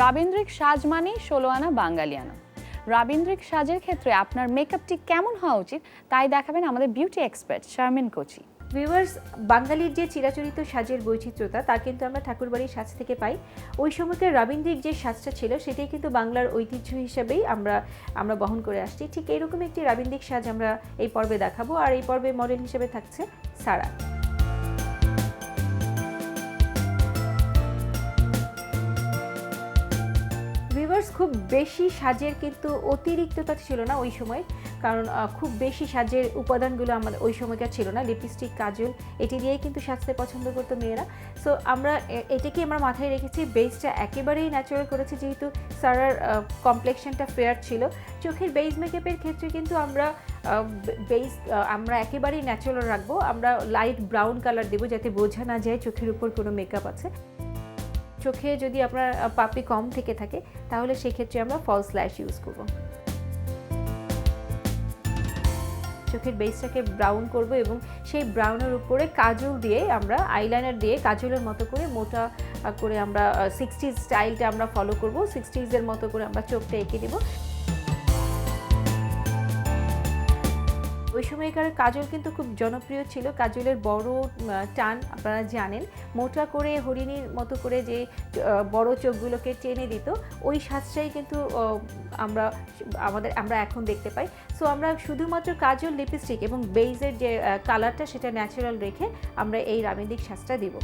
রাবীন্দ্রিক সাজ মানেই ১৬ আনা বাঙালিয়ানা। রাবীন্দ্রিক সাজের ক্ষেত্রে আপনার মেকআপটি কেমন হওয়া উচিত তাই দেখাবেন আমাদের beauty expert Sharmin Kochi. Viewers, বাঙালির যে চিরাচরিত সাজের বৈচিত্র্যতা তা কিন্তু আমরা ঠাকুরবাড়ির সাজ থেকে পাই। ওই সময়কার রাবীন্দ্রিক যে সাজটা ছিল সেটাই কিন্তু বাংলার ঐতিহ্য হিসেবেই আমরা বহন করে আসছি। ঠিক এইরকম একটি রাবীন্দ্রিক সাজ আমরা এই পর্বে দেখাবো, আর এই পর্বে মডেল হিসেবে থাকছে সারা। ভিউয়ার্স, খুব বেশি সাজের কিন্তু অতিরিক্ততা ছিল না ওই সময়, কারণ খুব বেশি সাজের উপাদানগুলো আমাদের ওই সময়কার ছিল না। লিপস্টিক, কাজল এটি দিয়েই কিন্তু সাজতে পছন্দ করতো মেয়েরা। সো আমরা এটাকে আমরা মাথায় রেখেছি। বেসটা একেবারেই ন্যাচারাল করেছি, যেহেতু সারার কমপ্লেকশনটা ফেয়ার ছিল। চোখের বেস মেকআপের ক্ষেত্রে কিন্তু আমরা একেবারেই ন্যাচারাল রাখবো। আমরা লাইট ব্রাউন কালার দেবো যাতে বোঝা না যায় চোখের উপর কোনো মেকআপ আছে। চোখে যদি আপনার পাপড়ি কম থেকে থাকে তাহলে সেক্ষেত্রে আমরা ফলস ল্যাশ ইউজ করব। চোখের বেসটাকে ব্রাউন করব এবং সেই ব্রাউনের উপরে কাজল দিয়ে আমরা আইলাইনার দিয়ে কাজলের মতো করে মোটা করে আমরা 60s স্টাইলটা আমরা ফলো করব। 60s-এর মতো করে আমরা চোখটা এঁকে দেব। ওই সময়কার কাজল কিন্তু খুব জনপ্রিয় ছিল। কাজলের বড় টান আপনারা জানেন, মোটা করে হরিণীর মতো করে যে বড় চোখগুলোকে টেনে দিত, ওই সাজটাই কিন্তু আমরা এখন দেখতে পাই। সো আমরা শুধুমাত্র কাজল, লিপস্টিক এবং বেইজের যে কালারটা সেটা ন্যাচারাল রেখে আমরা এই রাবীন্দ্রিক সাজটা দিব।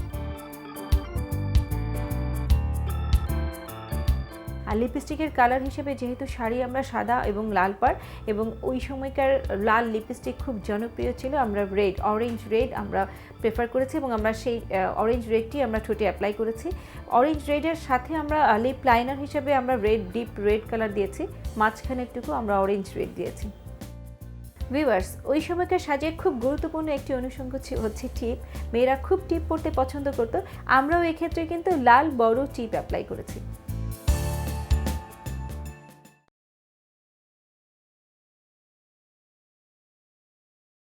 আর লিপস্টিকের কালার হিসেবে যেহেতু শাড়ি আমরা সাদা এবং লাল পাড়, এবং ওই সময়কার লাল লিপস্টিক খুব জনপ্রিয় ছিল, আমরা অরেঞ্জ রেড আমরা প্রেফার করেছি এবং আমরা সেই অরেঞ্জ রেডটি আমরা ঠোঁটে অ্যাপ্লাই করেছি। অরেঞ্জ রেডের সাথে আমরা লিপ লাইনার হিসেবে আমরা ডিপ রেড কালার দিয়েছি, মাঝখানেরটুকু আমরা অরেঞ্জ রেড দিয়েছি। ভিউয়ার্স, ওই সময়কার সাজের খুব গুরুত্বপূর্ণ একটি অনুষঙ্গ হচ্ছে টিপ। মেয়েরা খুব টিপ পরতে পছন্দ করতো, আমরাও এক্ষেত্রে কিন্তু লাল বড় টিপ অ্যাপ্লাই করেছি।